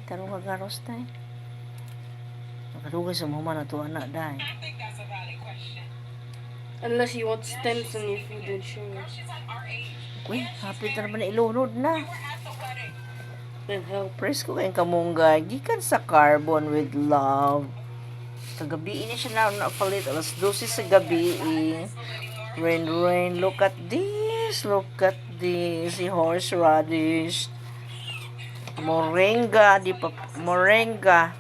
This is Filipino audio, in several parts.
Tarong kagaros tayo. Nakadugay sa mama na to anak dahil. Unless you want stems on your food and sugar. Uy, hapit na naman na ilunod na. Then help. Press ko kayong kamonggay. Gikan sa carbon with love. Kagabi ini siya na-palit. Alas 12 sa gabi. Rain. Look at this. Look at this. Si horseradish. Moringa. Moringa.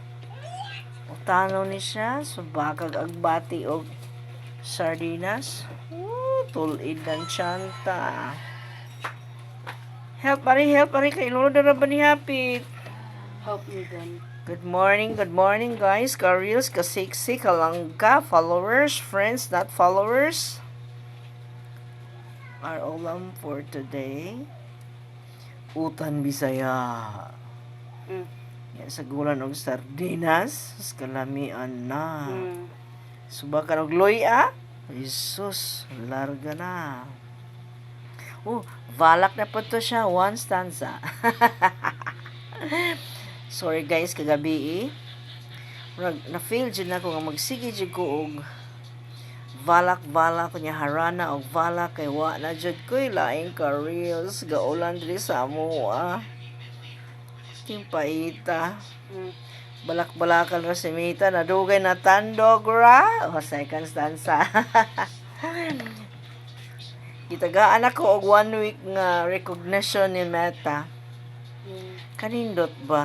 Utano ni siya. Subakag agbati o sardinas. Tulid ng tsanta. Help, pare. Kay lolo na ba ni hapit? Help me then. Good morning, guys. Ka-reels, ka-siksi, kalangga, followers, friends, not followers. Our ulam for today. Utan Bisaya. Yan sa gulan og sardinas. Kalamian na. Subakan og loya. Jesus, larga na. Valak na po to siya. One stanza. Sorry guys, kagabi na-feel dyan ako nga magsige dyan ko og valak kunya harana og valak kay wa na dyan ko'y laing ka-reels gaulan diri sa amoa ting paita balak-balakan ra si Mita nadugay na tandog ra second stanza. Gitagaan ako og 1 week nga recognition ni Meta kanindot ba